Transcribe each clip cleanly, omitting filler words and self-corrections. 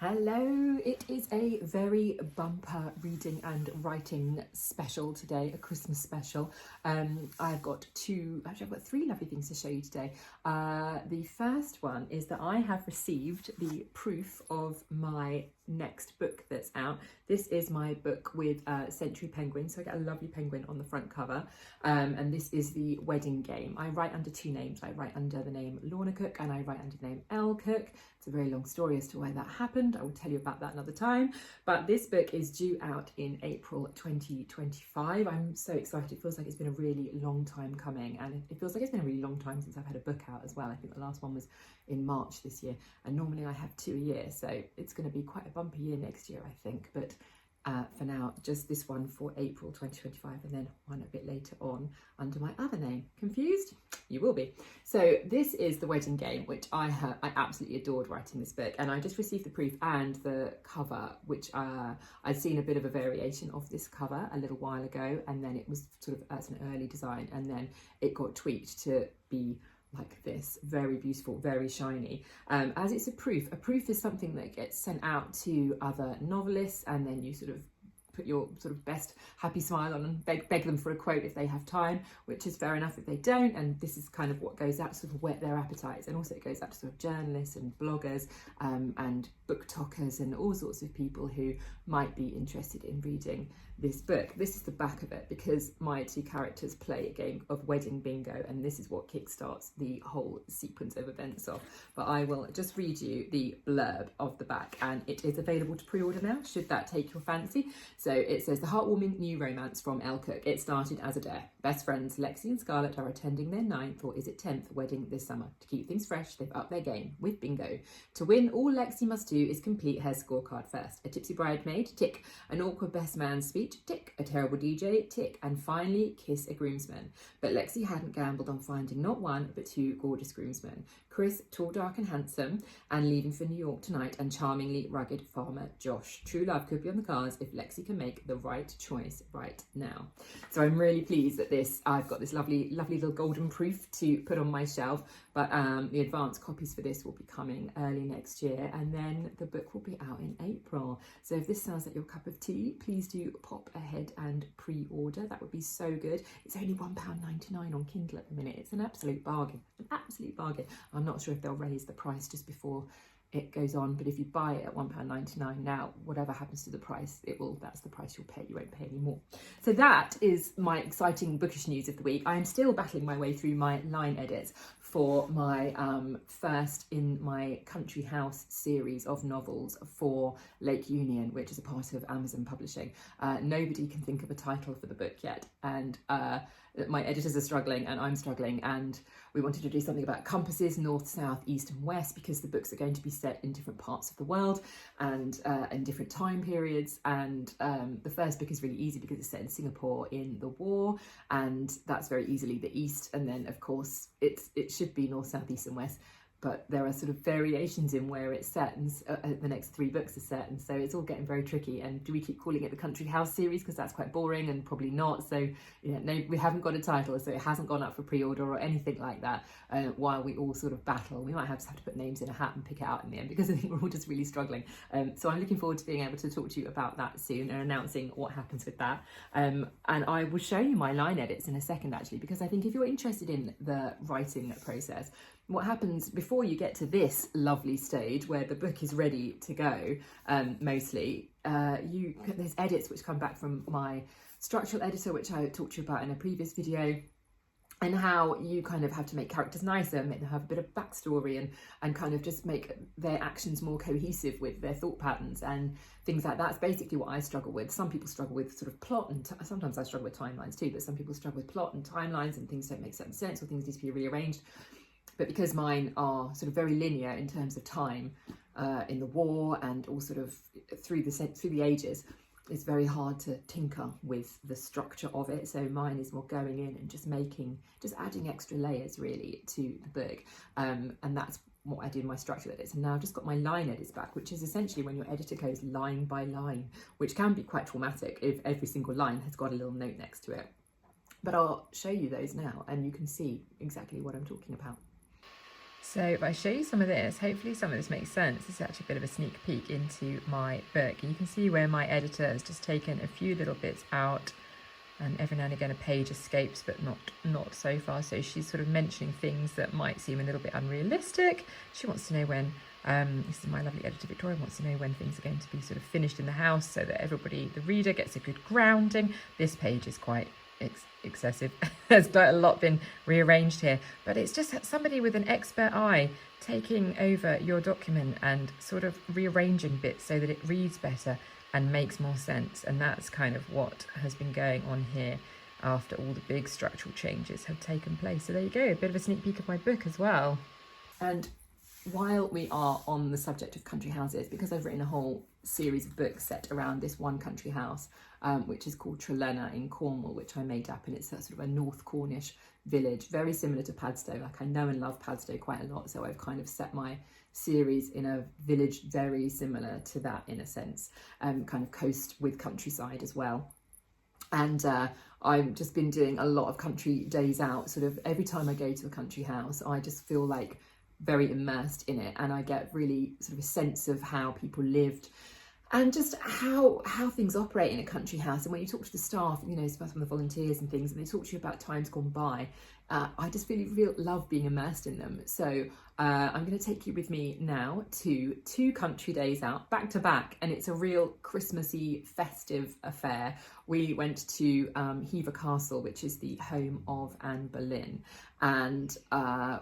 Hello, it is a very bumper reading and writing special today, a Christmas special. I've got three lovely things to show you today. The first one is that I have received the proof of my next book that's out. This is my book with Century Penguin, so I get a lovely penguin on the front cover, and this is The Wedding Game. I write under two names. I write under the name Lorna Cook and I write under the name Elle Cook. It's a very long story as to why that happened. I will tell you about that another time, but this book is due out in April 2025. I'm so excited. It feels like it's been a really long time coming, and it feels like it's been a really long time since I've had a book out as well. I think the last one was in March this year, and normally I have two a year, so it's going to be quite a bumpy year next year, I think. But for now, just this one for April 2025, and then one a bit later on under my other name. Confused? You will be. So this is The Wedding Game, which I absolutely adored writing this book, and I just received the proof and the cover, which I'd seen a bit of a variation of this cover a little while ago, and then it was sort of as an early design, and then it got tweaked to be like this, very beautiful, very shiny. As it's a proof is something that gets sent out to other novelists, and then you sort of put your sort of best happy smile on and beg them for a quote if they have time, which is fair enough if they don't. And this is kind of what goes out to sort of whet their appetites, and also it goes out to sort of journalists and bloggers and book talkers and all sorts of people who might be interested in reading this book. This is the back of it, because my two characters play a game of wedding bingo, and this is what kickstarts the whole sequence of events off. But I will just read you the blurb of the back, and it is available to pre-order now, should that take your fancy. So it says, the heartwarming new romance from Elle Cook. It started as a dare. Best friends Lexi and Scarlett are attending their 9th, or is it 10th, wedding this summer. To keep things fresh, they've upped their game with bingo. To win, all Lexi must do is complete her scorecard first. A tipsy bridesmaid, tick. An awkward best man speech, tick. A terrible DJ, tick. And finally, kiss a groomsman. But Lexi hadn't gambled on finding not one, but two gorgeous groomsmen. Chris, tall, dark and handsome, and leaving for New York tonight, and charmingly rugged farmer Josh. True love could be on the cards if Lexi can make the right choice right now. So I'm really pleased that I've got this lovely little golden proof to put on my shelf, but the advance copies for this will be coming early next year, and then the book will be out in April. So if this sounds like your cup of tea, please do pop ahead and pre-order. That would be so good. It's only £1.99 on Kindle at the minute. It's an absolute bargain, I'm not sure if they'll raise the price just before it goes on, but if you buy it at £1.99 now, whatever happens to the price, that's the price you'll pay. You won't pay any more. So that is my exciting bookish news of the week. I am still battling my way through my line edits for my first in my country house series of novels for Lake Union, which is a part of Amazon Publishing. Nobody can think of a title for the book yet, and my editors are struggling and I'm struggling, and we wanted to do something about compasses, north, south, east and west, because the books are going to be set in different parts of the world and in different time periods. And the first book is really easy because it's set in Singapore in the war, and that's very easily the east, and then of course it should be north, south, east and west, but there are sort of variations in where it's set, and the next three books are set, and so it's all getting very tricky. And do we keep calling it the Country House series, because that's quite boring, and probably not. So no, we haven't got a title, so it hasn't gone up for pre-order or anything like that, while we all sort of battle. We might have to put names in a hat and pick it out in the end, because I think we're all just really struggling. So I'm looking forward to being able to talk to you about that soon and announcing what happens with that. And I will show you my line edits in a second, actually, because I think if you're interested in the writing process, what happens before you get to this lovely stage where the book is ready to go, mostly, there's edits which come back from my structural editor, which I talked to you about in a previous video, and how you kind of have to make characters nicer, make them have a bit of backstory, and kind of just make their actions more cohesive with their thought patterns and things like that. That's basically what I struggle with. Some people struggle with sort of plot, and sometimes I struggle with timelines too, but some people struggle with plot and timelines, and things don't make certain sense, or things need to be rearranged. But because mine are sort of very linear in terms of time in the war and all sort of through the ages, it's very hard to tinker with the structure of it. So mine is more going in and just adding extra layers really to the book. And that's what I did in my structural edits. And now I've just got my line edits back, which is essentially when your editor goes line by line, which can be quite traumatic if every single line has got a little note next to it. But I'll show you those now, and you can see exactly what I'm talking about. So if I show you some of this, hopefully some of this makes sense. This is actually a bit of a sneak peek into my book. And you can see where my editor has just taken a few little bits out, and every now and again a page escapes, but not so far. So she's sort of mentioning things that might seem a little bit unrealistic. She wants to know when, this is my lovely editor Victoria, wants to know when things are going to be sort of finished in the house so that everybody, the reader, gets a good grounding. This page is quite excessive. There's quite a lot been rearranged here, but it's just somebody with an expert eye taking over your document and sort of rearranging bits so that it reads better and makes more sense. And that's kind of what has been going on here after all the big structural changes have taken place. So there you go, a bit of a sneak peek of my book as well. And while we are on the subject of country houses, because I've written a whole series of books set around this one country house, which is called Trelena in Cornwall, which I made up, and it's a sort of a North Cornish village, very similar to Padstow. Like, I know and love Padstow quite a lot, so I've kind of set my series in a village very similar to that in a sense, kind of coast with countryside as well. And I've just been doing a lot of country days out. Sort of every time I go to a country house, I just feel like very immersed in it, and I get really sort of a sense of how people lived and just how things operate in a country house. And when you talk to the staff, you know, some of the volunteers and things, and they talk to you about times gone by, I just really love being immersed in them. So I'm going to take you with me now to 2 country days out back to back, and it's a real Christmassy festive affair. We went to Hever Castle, which is the home of Anne Boleyn, and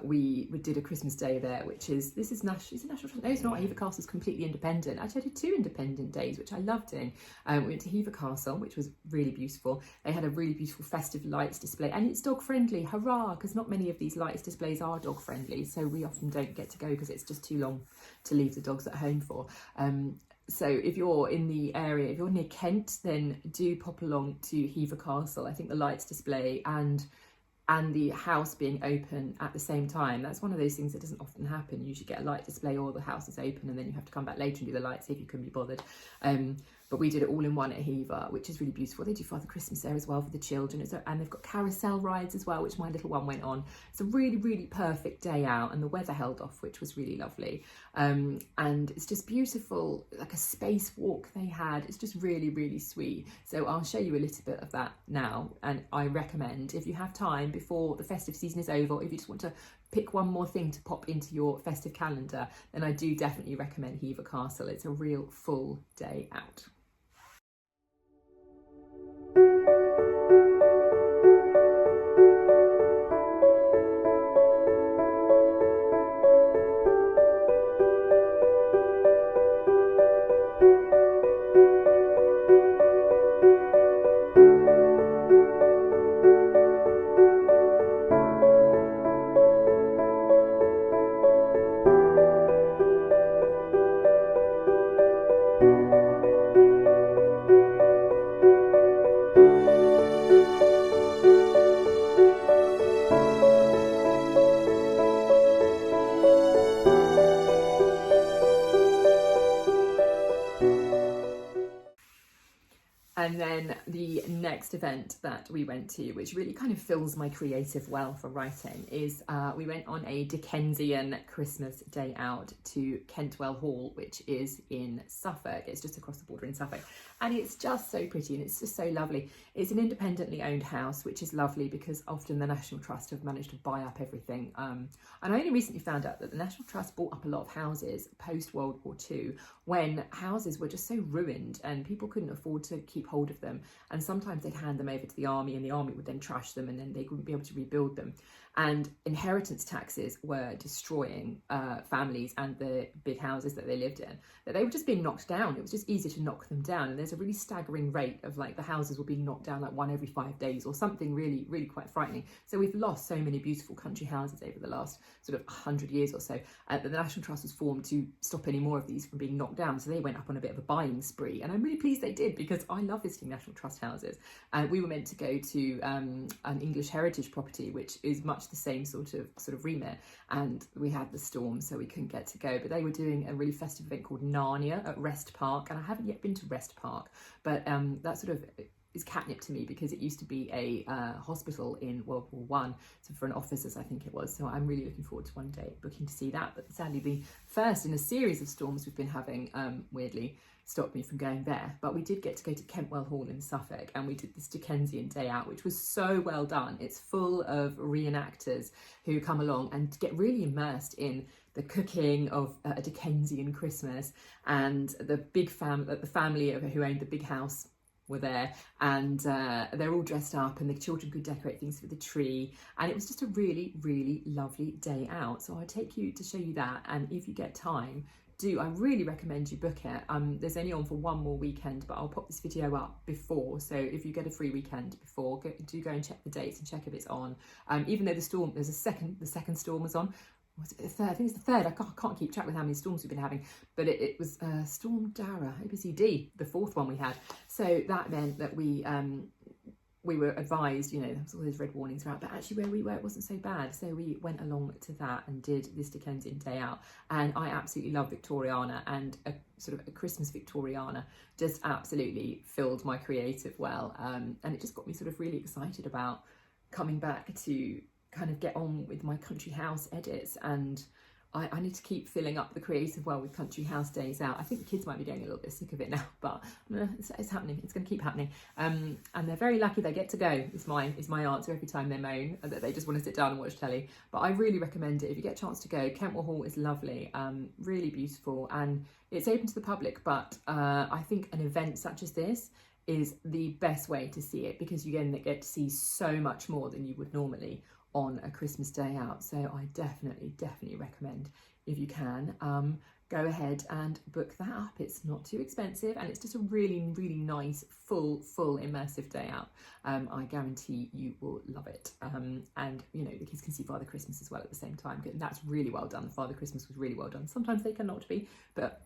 we did a Christmas day there, which is national. No, it's not. Hever Castle's completely independent. Actually, I did 2 independent days, which I loved doing. We went to Hever Castle, which was really beautiful. They had a really beautiful festive lights display, and it's dog friendly. Hurrah! Because not many of these lights displays are dog friendly, so we often don't get to go because it's just too long to leave the dogs at home for. So if you're in the area, if you're near Kent, then do pop along to Hever Castle. I think the lights display and the house being open at the same time, that's one of those things that doesn't often happen. You usually get a light display or the house is open and then you have to come back later and do the lights if you can be bothered. But we did it all in one at Hever, which is really beautiful. They do Father Christmas there as well for the children. And they've got carousel rides as well, which my little one went on. It's a really perfect day out, and the weather held off, which was really lovely. And it's just beautiful, like a space walk they had. It's just really sweet. So I'll show you a little bit of that now. And I recommend, if you have time before the festive season is over, or if you just want to pick one more thing to pop into your festive calendar, then I do definitely recommend Hever Castle. It's a real full day out. And then the next event that we went to, which really kind of fills my creative well for writing, is we went on a Dickensian Christmas day out to Kentwell Hall, which is in Suffolk. It's just across the border in Suffolk. And it's just so pretty and it's just so lovely. It's an independently owned house, which is lovely because often the National Trust have managed to buy up everything. And I only recently found out that the National Trust bought up a lot of houses post-World War II when houses were just so ruined and people couldn't afford to keep hold of them. And sometimes they'd hand them over to the army and the army would then trash them and then they wouldn't be able to rebuild them. And inheritance taxes were destroying families and the big houses that they lived in, that they were just being knocked down. It was just easier to knock them down. And there's a really staggering rate of like the houses were being knocked down like 1 every 5 days or something really quite frightening. So we've lost so many beautiful country houses over the last sort of 100 years or so. The National Trust was formed to stop any more of these from being knocked down. So they went up on a bit of a buying spree. And I'm really pleased they did because I love visiting National Trust houses. And we were meant to go to an English heritage property, which is much the same sort of remit, and we had the storm so we couldn't get to go, but they were doing a really festive event called Narnia at Rest Park, and I haven't yet been to Rest Park, but that sort of is catnip to me because it used to be a hospital in World War One, so for an officers I think it was. So I'm really looking forward to one day booking to see that. But sadly, the first in a series of storms we've been having, weirdly, stopped me from going there. But we did get to go to Kentwell Hall in Suffolk, and we did this Dickensian day out, which was so well done. It's full of reenactors who come along and get really immersed in the cooking of a Dickensian Christmas, and the family who owned the big house were there, and they're all dressed up, and the children could decorate things for the tree, and it was just a really, really lovely day out. So I'll take you to show you that, and if you get time, I really recommend you book it. There's only on for one more weekend, but I'll pop this video up before, so if you get a free weekend before, do go and check the dates and check if it's on. Even though the second storm was on. Was it the third? I think it's the third. I can't keep track with how many storms we've been having, but it was Storm Dara, ABCD, the fourth one we had. So that meant that we were advised, there was all those red warnings around, but actually where we were, it wasn't so bad. So we went along to that and did this Dickensian day out. And I absolutely love Victoriana, and a sort of a Christmas Victoriana just absolutely filled my creative well. And it just got me sort of really excited about coming back to kind of get on with my country house edits, and I need to keep filling up the creative well with country house days out. I think the kids might be getting a little bit sick of it now, but it's happening. It's going to keep happening. And they're very lucky they get to go, is my answer every time they moan that they just want to sit down and watch telly. But I really recommend it if you get a chance to go. Kentwell Hall is lovely, really beautiful, and it's open to the public, but I think an event such as this is the best way to see it, because you get to see so much more than you would normally on a Christmas day out. So I definitely recommend, if you can, go ahead and book that up. It's not too expensive, and it's just a really, really nice, full immersive day out. I guarantee you will love it. And the kids can see Father Christmas as well at the same time, and that's really well done. Father Christmas was really well done. Sometimes they cannot be, but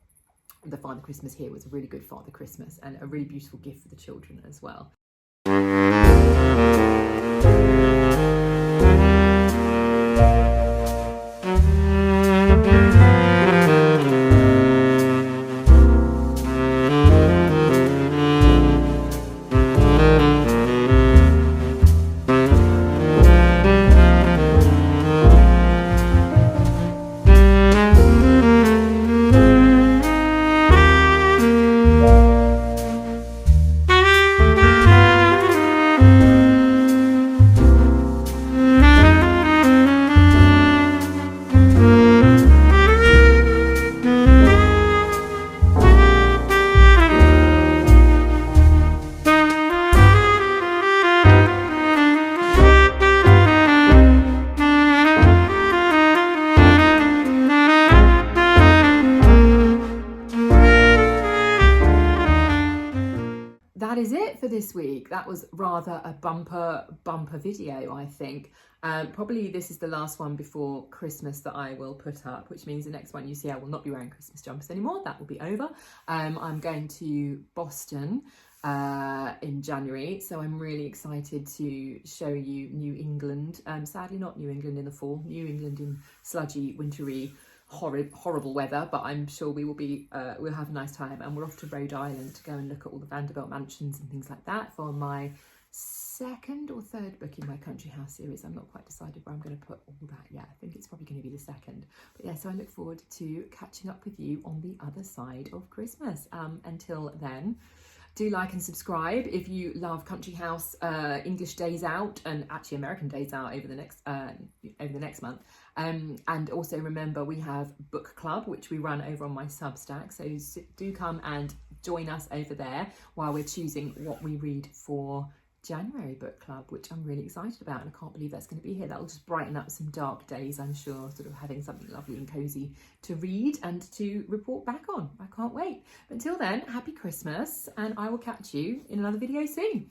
the Father Christmas here was a really good Father Christmas, and a really beautiful gift for the children as well. That is it for this week. That was rather a bumper video, I think. Probably this is the last one before Christmas that I will put up, which means the next one you see I will not be wearing Christmas jumpers anymore. That will be over. I'm going to Boston in January, so I'm really excited to show you New England. Sadly not New England in the fall, New England in sludgy, wintry, horrible weather, but I'm sure we will be we'll have a nice time. And we're off to Rhode Island to go and look at all the Vanderbilt mansions and things like that for my second or third book in my country house series. I'm not quite decided where I'm going to put all that yet. I think it's probably going to be the second, but yeah, so I look forward to catching up with you on the other side of Christmas. Until then, do like and subscribe if you love country house English days out, and actually American days out over the next month. And also remember, we have book club, which we run over on my Substack, so do come and join us over there while we're choosing what we read for January book club, which I'm really excited about, and I can't believe that's going to be here. That'll just brighten up some dark days, I'm sure, sort of having something lovely and cozy to read and to report back on. I can't wait. But until then, happy Christmas, and I will catch you in another video soon.